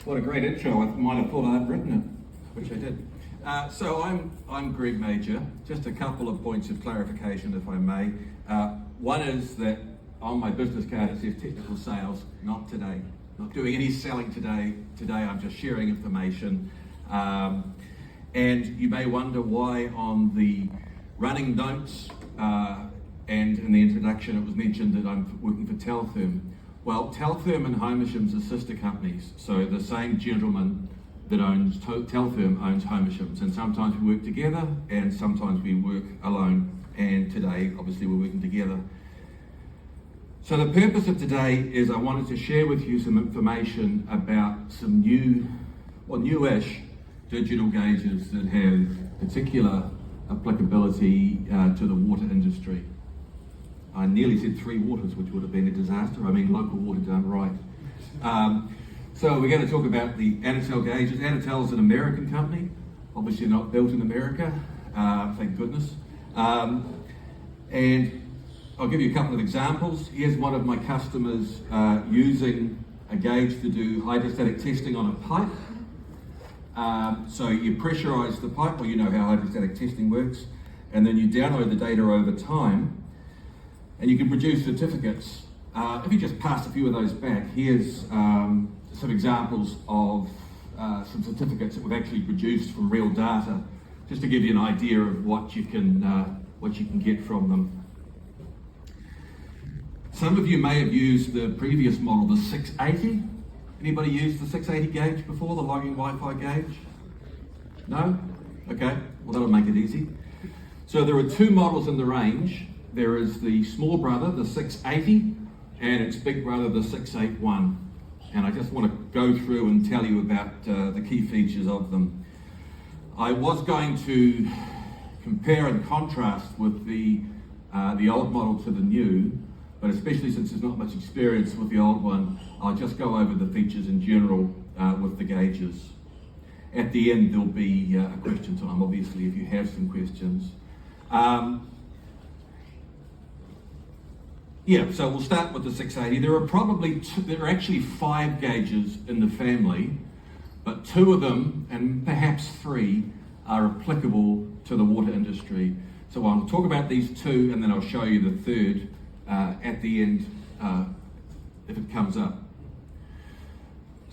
What a great intro. I might have thought I'd written it, which I did. So I'm Greg Major. Just a couple of points of clarification, if I may. One is that on my business card it says technical sales, not today. Not doing any selling today. Today I'm just sharing information. And you may wonder why on the running notes and in the introduction it was mentioned that I'm working for Teltherm. Well, Teltherm and Homeisham's are sister companies, so the same gentleman that owns Teltherm owns Homeisham's, and sometimes we work together and sometimes we work alone, and today obviously we're working together. So the purpose of today is I wanted to share with you some information about some newish digital gauges that have particular applicability to the water industry. I nearly said 3 waters, which would have been a disaster. I mean local water done right. So we're going to talk about the Additel gauges. Additel is an American company, obviously not built in America, thank goodness. And I'll give you a couple of examples. Here's one of my customers using a gauge to do hydrostatic testing on a pipe. So you pressurize the pipe, well you know how hydrostatic testing works, and then you download the data over time, and you can produce certificates. If you just pass a few of those back, here's some examples of some certificates that we've actually produced from real data, just to give you an idea of what you can get from them. Some of you may have used the previous model, the 680. Anybody used the 680 gauge before, the logging Wi-Fi gauge? No? Okay, well that'll make it easy. So there are 2 models in the range. There is the small brother, the 680, and its big brother, the 681. And I just want to go through and tell you about the key features of them. I was going to compare and contrast with the old model to the new, but especially since there's not much experience with the old one, I'll just go over the features in general with the gauges. At the end there'll be a question time, obviously, if you have some questions. So we'll start with the 680. There are actually 5 gauges in the family, but 2 of them, and perhaps 3, are applicable to the water industry. So I'll talk about these 2 and then I'll show you the 3rd at the end if it comes up.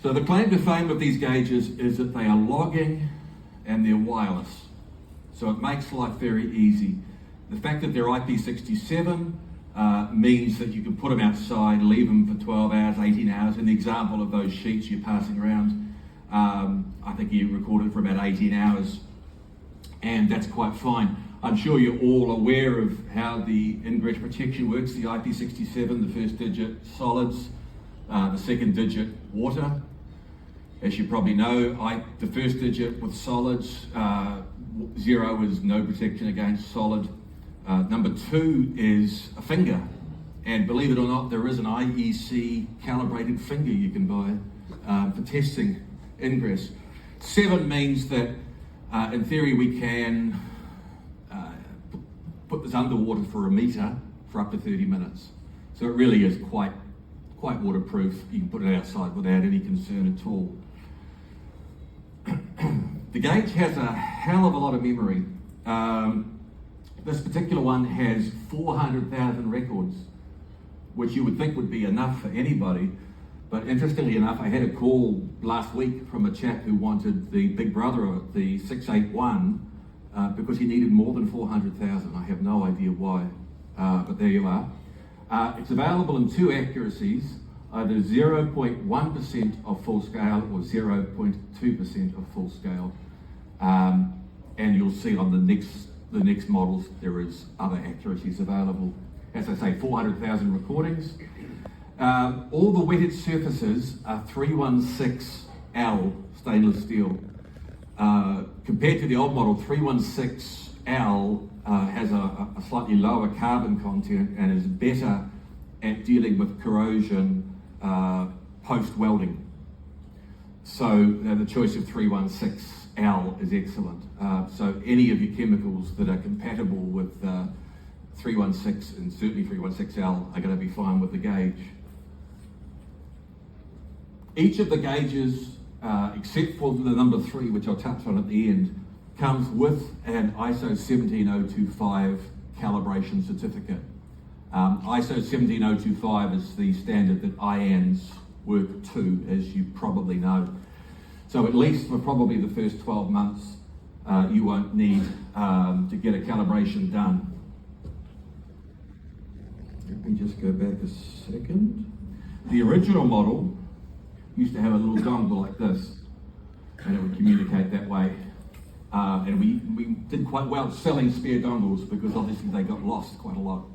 So the claim to fame of these gauges is that they are logging and they're wireless. So it makes life very easy. The fact that they're IP67 means that you can put them outside, leave them for 12 hours, 18 hours. In the example of those sheets you're passing around, I think you recorded for about 18 hours, and that's quite fine. I'm sure you're all aware of how the ingress protection works, the IP67, the first digit solids, the second digit water. As you probably know, the first digit with solids, 0 is no protection against solid. Number 2 is a finger, and believe it or not, there is an IEC calibrated finger you can buy for testing ingress. 7 means that in theory we can put this underwater for a meter for up to 30 minutes. So it really is quite waterproof. You can put it outside without any concern at all. The gauge has a hell of a lot of memory. This particular one has 400,000 records, which you would think would be enough for anybody. But interestingly enough, I had a call last week from a chap who wanted the big brother of the 681 because he needed more than 400,000. I have no idea why, but there you are. It's available in 2 accuracies, either 0.1% of full scale or 0.2% of full scale. And you'll see on the next models there is other accuracies available. As I say, 400,000 recordings. All the wetted surfaces are 316L stainless steel. Compared to the old model, 316L has a slightly lower carbon content and is better at dealing with corrosion post-welding. So the choice of 316L is excellent. So any of your chemicals that are compatible with 316 and certainly 316L are going to be fine with the gauge. Each of the gauges, except for the number 3, which I'll touch on at the end, comes with an ISO 17025 calibration certificate. ISO 17025 is the standard that IANs work to, as you probably know. So at least for probably the first 12 months, you won't need to get a calibration done. Let me just go back a second. The original model used to have a little dongle like this, and it would communicate that way. And we did quite well selling spare dongles because obviously they got lost quite a lot.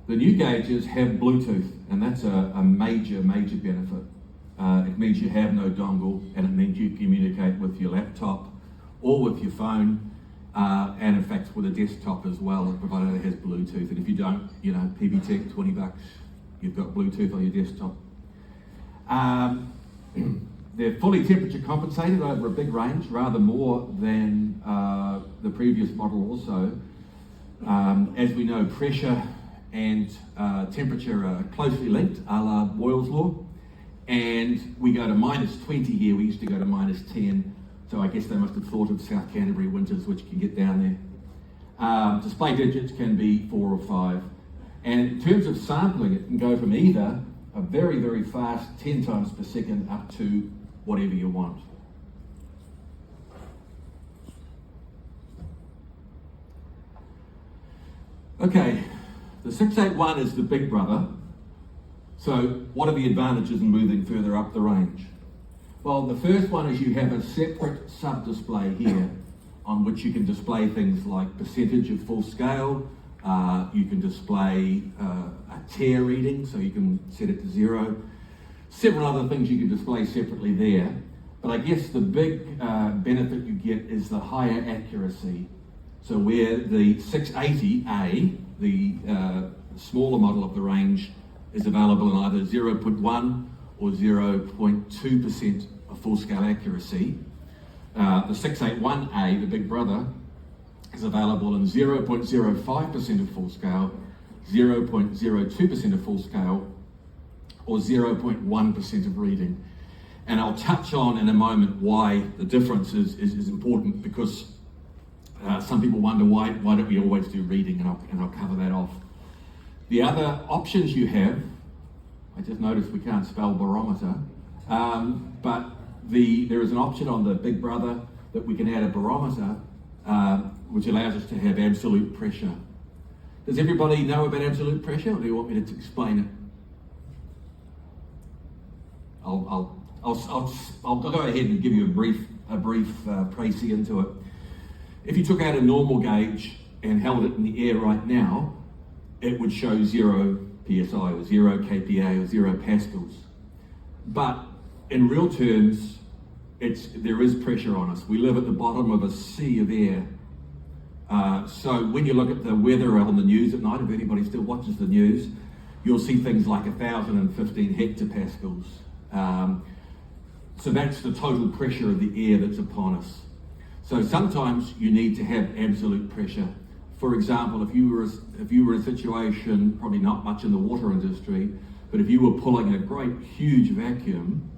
The new gauges have Bluetooth, and that's a major benefit. It means you have no dongle, and it means you communicate with your laptop or with your phone, and in fact with a desktop as well, provided it has Bluetooth. And if you don't, PB Tech, $20, you've got Bluetooth on your desktop. They're fully temperature compensated over a big range, rather more than the previous model also. As we know, pressure and temperature are closely linked, a la Boyle's law. And we go to -20 here, we used to go to -10. So I guess they must have thought of South Canterbury winters, which can get down there. Display digits can be 4 or 5. And in terms of sampling, it can go from either a very fast 10 times per second up to whatever you want. Okay, the 681 is the big brother. So what are the advantages in moving further up the range? Well, the first one is you have a separate sub-display here on which you can display things like percentage of full scale. You can display a tear reading, so you can set it to 0. Several other things you can display separately there. But I guess the big benefit you get is the higher accuracy. So where the 680A, the smaller model of the range, is available in either 0.1 or 0.2% of full-scale accuracy, the 681A, the big brother, is available in 0.05% of full scale, 0.02% of full scale, or 0.1% of reading. And I'll touch on in a moment why the difference is important, because some people wonder why don't we always do reading, and I'll cover that off. The other options you have, I just noticed we can't spell barometer, but there is an option on the Big Brother that we can add a barometer, which allows us to have absolute pressure. Does everybody know about absolute pressure, or do you want me to explain it? I'll go ahead and give you a brief précis into it. If you took out a normal gauge and held it in the air right now, it would show 0 psi or 0 kPa or 0 pascals. But in real terms, there is pressure on us. We live at the bottom of a sea of air. So when you look at the weather on the news at night, if anybody still watches the news, you'll see things like 1,015 hectopascals. So that's the total pressure of the air that's upon us. So sometimes you need to have absolute pressure. For example, if you were in a situation, probably not much in the water industry, but if you were pulling a great huge vacuum,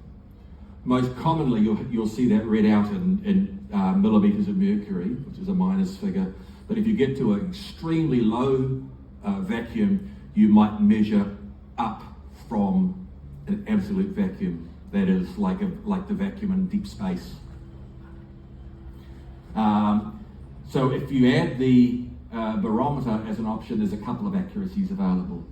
most commonly you'll see that read out in millimeters of mercury, which is a minus figure. But if you get to an extremely low vacuum, you might measure up from an absolute vacuum. That is like the vacuum in deep space. So if you add the barometer as an option, there's a couple of accuracies available.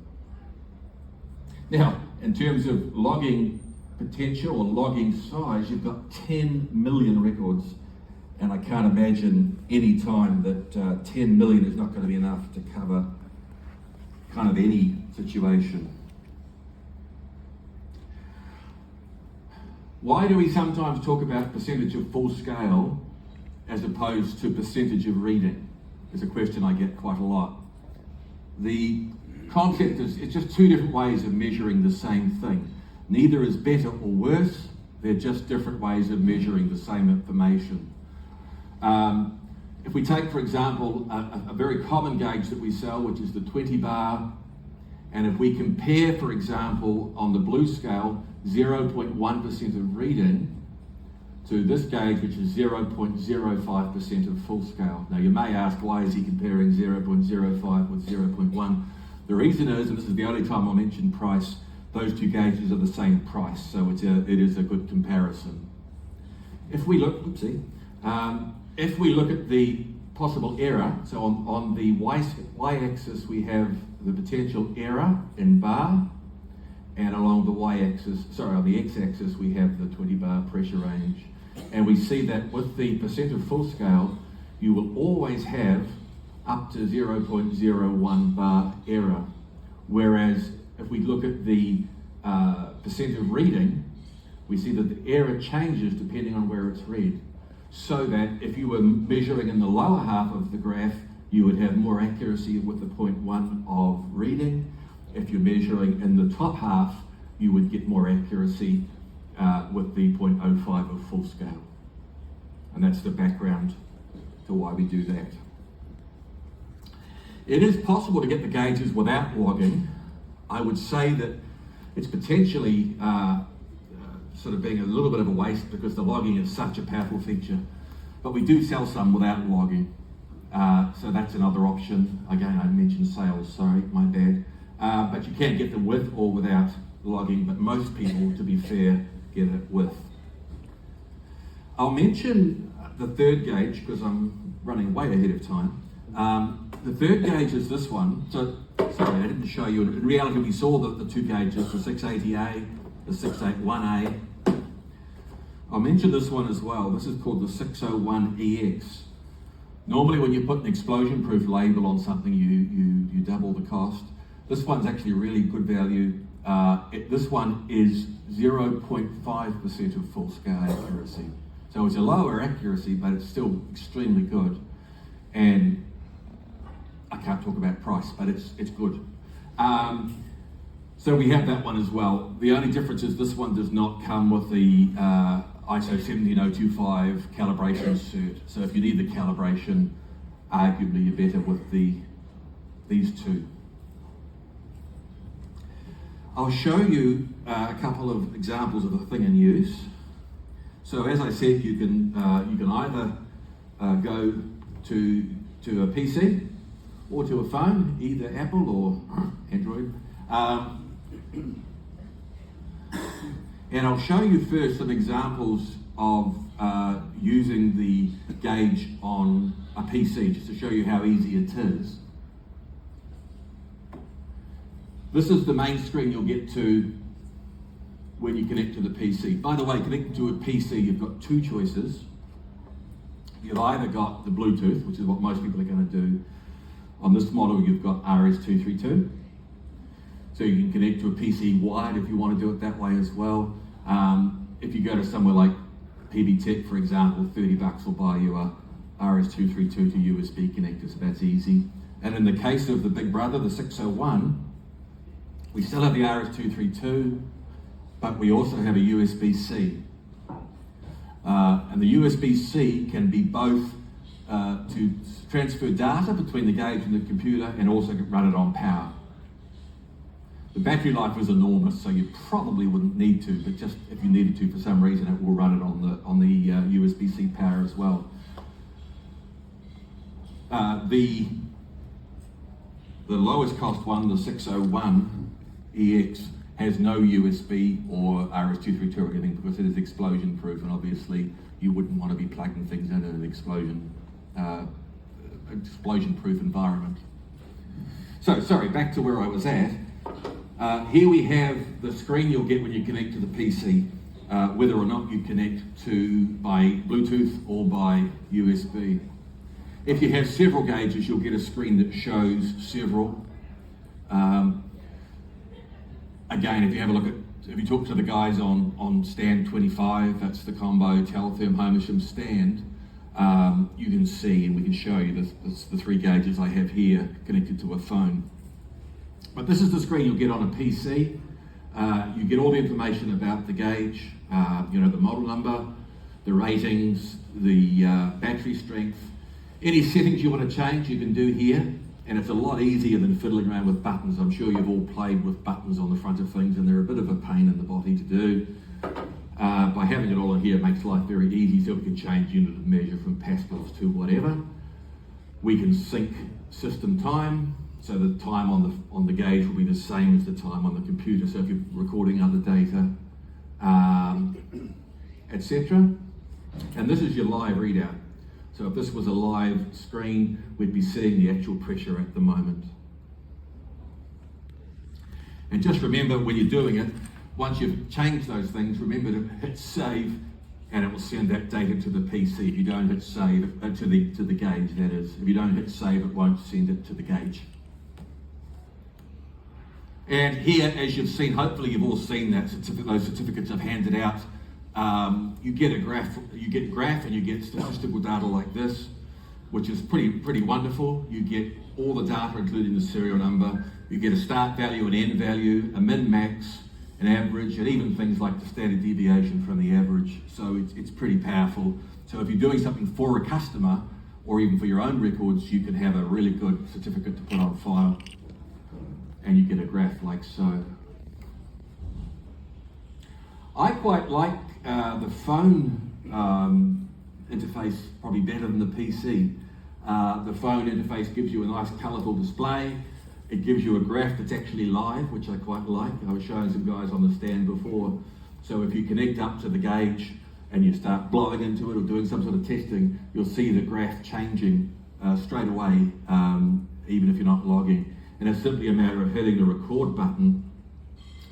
Now, in terms of logging potential or logging size, you've got 10 million records, and I can't imagine any time that 10 million is not going to be enough to cover kind of any situation. Why do we sometimes talk about percentage of full scale as opposed to percentage of reading? Is a question I get quite a lot. The concept is it's just two different ways of measuring the same thing. Neither is better or worse, they're just different ways of measuring the same information. If we take, for example, a very common gauge that we sell, which is the 20 bar, And if we compare, for example, on the blue scale, 0.1% of reading to this gauge, which is 0.05% of full scale. Now you may ask, why is he comparing 0.05 with 0.1? The reason is, and this is the only time I'll mention price, those two gauges are the same price, so it is a good comparison. If we look, if we look at the possible error, so on the y-axis we have the potential error in bar, and along the on the x-axis we have the 20 bar pressure range. And we see that with the percent of full scale, you will always have up to 0.01 bar error. Whereas if we look at the percent of reading, we see that the error changes depending on where it's read. So that if you were measuring in the lower half of the graph, you would have more accuracy with the 0.1 of reading. If you're measuring in the top half, you would get more accuracy with the 0.05 of full scale. And that's the background to why we do that. It is possible to get the gauges without logging. I would say that it's potentially sort of being a little bit of a waste because the logging is such a powerful feature. But we do sell some without logging. So that's another option. Again, I mentioned sales, sorry, my bad. But you can get them with or without logging, but most people, to be fair, get it with. I'll mention the third gauge because I'm running way ahead of time. The third gauge is this one. So, sorry, I didn't show you. In reality, we saw the two gauges, the 680A, the 681A. I'll mention this one as well. This is called the 601EX. Normally when you put an explosion-proof label on something, you double the cost. This one's actually really good value. This one is 0.5% of full-scale accuracy. So it's a lower accuracy, but it's still extremely good. And I can't talk about price, but it's good. So we have that one as well. The only difference is this one does not come with the ISO 17025 calibration cert. So if you need the calibration, arguably you're better with these two. I'll show you a couple of examples of a thing in use. So as I said, you can either go to a PC or to a phone, either Apple or Android. And I'll show you first some examples of using the gauge on a PC, just to show you how easy it is. This is the main screen you'll get to when you connect to the PC. By the way, connecting to a PC, you've got two choices. You've either got the Bluetooth, which is what most people are going to do. On this model, you've got RS-232. So you can connect to a PC wired if you want to do it that way as well. If you go to somewhere like PB Tech, for example, $30 will buy you a RS-232 to USB connector, so that's easy. And in the case of the big brother, the 601, we still have the RS-232, but we also have a USB-C. And the USB-C can be both to transfer data between the gauge and the computer and also run it on power. The battery life is enormous, so you probably wouldn't need to, but just if you needed to for some reason, it will run it on the USB-C power as well. The lowest cost one, the 601EX, has no USB or RS-232 or anything because it is explosion proof, and obviously you wouldn't want to be plugging things in an explosion proof environment. So, sorry, back to where I was at. Here we have the screen you'll get when you connect to the PC, whether or not you connect to by Bluetooth or by USB. If you have several gauges, you'll get a screen that shows several. Again, if you have a look at, if you talk to the guys on stand 25, that's the combo Teltherm Homersham stand, you can see, and we can show you the three gauges I have here connected to a phone. But this is the screen you'll get on a PC. You get all the information about the gauge, the model number, the ratings, the battery strength. Any settings you want to change, you can do here. and it's a lot easier than fiddling around with buttons. I'm sure you've all played with buttons on the front of things, and they're a bit of a pain in the body to do. By having it all in here, it makes life very easy, so we can change unit of measure from pascals to whatever. We can sync system time, so the time on the gauge will be the same as the time on the computer, so if you're recording other data, etc. And this is your live readout. So if this was a live screen, we'd be seeing the actual pressure at the moment. And just remember, when you're doing it, once you've changed those things, remember to hit save, and it will send that data to the PC. If you don't hit save, to the gauge, that is. If you don't hit save, it won't send it to the gauge. And here, as you've seen, hopefully you've all seen that those certificates I've handed out. You get a graph, and you get statistical data like this, which is pretty wonderful. You get all the data, including the serial number. You get a start value, an end value, a min max, an average, and even things like the standard deviation from the average. So it's pretty powerful. So if you're doing something for a customer, or even for your own records, you can have a really good certificate to put on file, and you get a graph like so. I quite like the phone interface probably better than the PC. The phone interface gives you a nice colourful display. It gives you a graph that's actually live, which I quite like. I was showing some guys on the stand before. So if you connect up to the gauge and you start blowing into it or doing some sort of testing, you'll see the graph changing straight away, even if you're not logging. And it's simply a matter of hitting the record button,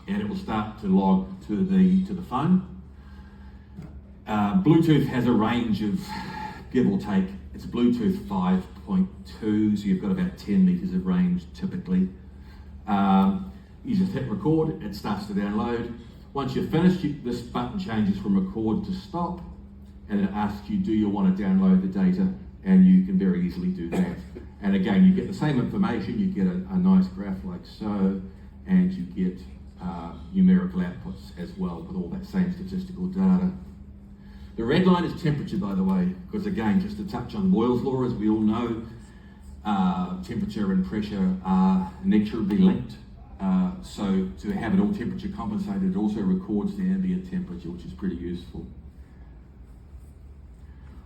and it will start to log to the phone. Bluetooth has a range of, give or take, it's Bluetooth 5.2, so you've got about 10 meters of range typically. You just hit record, it starts to download. Once you're finished, this button changes from record to stop, and it asks you, do you want to download the data? And you can very easily do that. And again, you get the same information, you get a nice graph like so, and you get numerical outputs as well with all that same statistical data. The red line is temperature, by the way, because again, just to touch on Boyle's law, as we all know, temperature and pressure are inexorably linked. So to have it all temperature compensated, it also records the ambient temperature, which is pretty useful.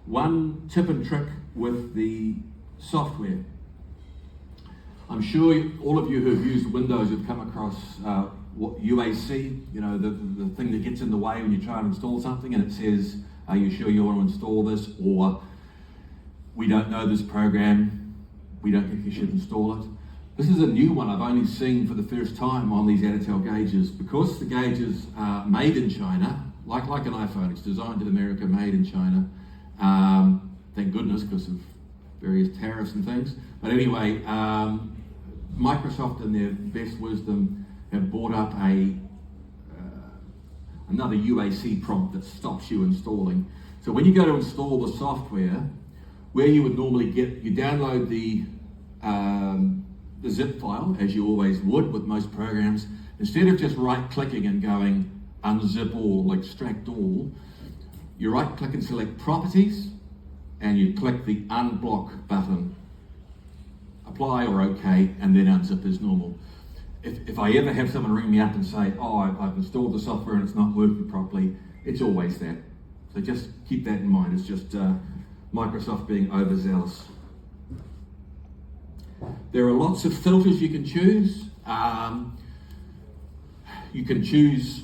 One tip and trick with the software. I'm sure all of you who've used Windows have come across UAC, you know, the thing that gets in the way when you try and install something, and it says, are you sure you want to install this? Or, we don't know this program, we don't think you should install it. This is a new one I've only seen for the first time on these Additel gauges. Because the gauges are made in China, like an iPhone, it's designed in America, made in China. Thank goodness, because of various tariffs and things. But anyway, Microsoft in their best wisdom have brought up another UAC prompt that stops you installing. So when you go to install the software, where you would normally you download the zip file, as you always would with most programs. Instead of just right-clicking and going unzip all, extract all, you right-click and select Properties, and you click the Unblock button. Apply or OK, and then unzip as normal. If I ever have someone ring me up and say, oh, I've installed the software and it's not working properly, it's always that. So just keep that in mind. It's just Microsoft being overzealous. There are lots of filters you can choose. You can choose,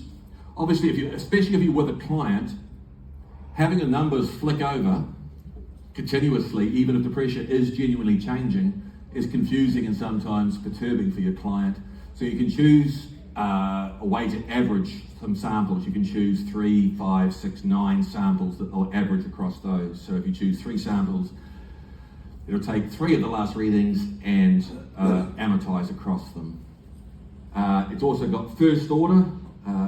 obviously, especially if you're with a client, having the numbers flick over continuously, even if the pressure is genuinely changing, is confusing and sometimes perturbing for your client. So you can choose a way to average some samples. You can choose 3, 5, 6, 9 samples that will average across those. So if you choose 3 samples, it'll take 3 of the last readings and amortize across them. It's also got first order,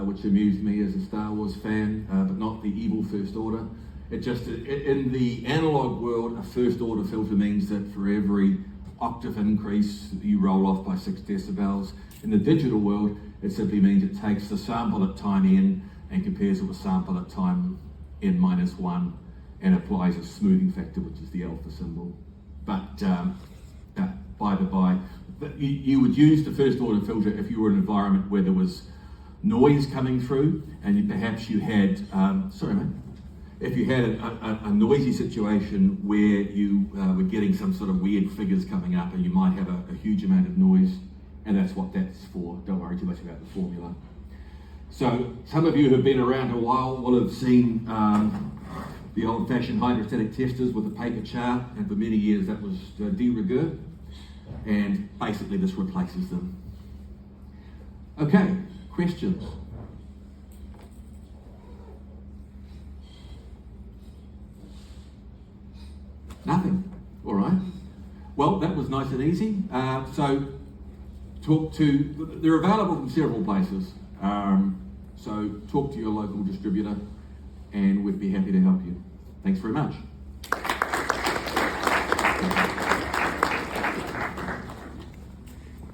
which amused me as a Star Wars fan, but not the evil first order. In the analog world, a first order filter means that for every octave increase, you roll off by 6 decibels. In the digital world, it simply means it takes the sample at time n and compares it with sample at time n minus 1 and applies a smoothing factor, which is the alpha symbol. But by the by. But you would use the first order filter if you were in an environment where there was noise coming through, and perhaps you had, if you had a noisy situation where you were getting some sort of weird figures coming up, and you might have a huge amount of noise, and that's what that's for. Don't worry too much about the formula. So some of you who have been around a while will have seen the old-fashioned hydrostatic testers with a paper chart, and for many years that was de rigueur, and basically this replaces them. Okay, questions? Nothing. All right. Well, that was nice and easy. So they're available from several places. So talk to your local distributor and we'd be happy to help you. Thanks very much.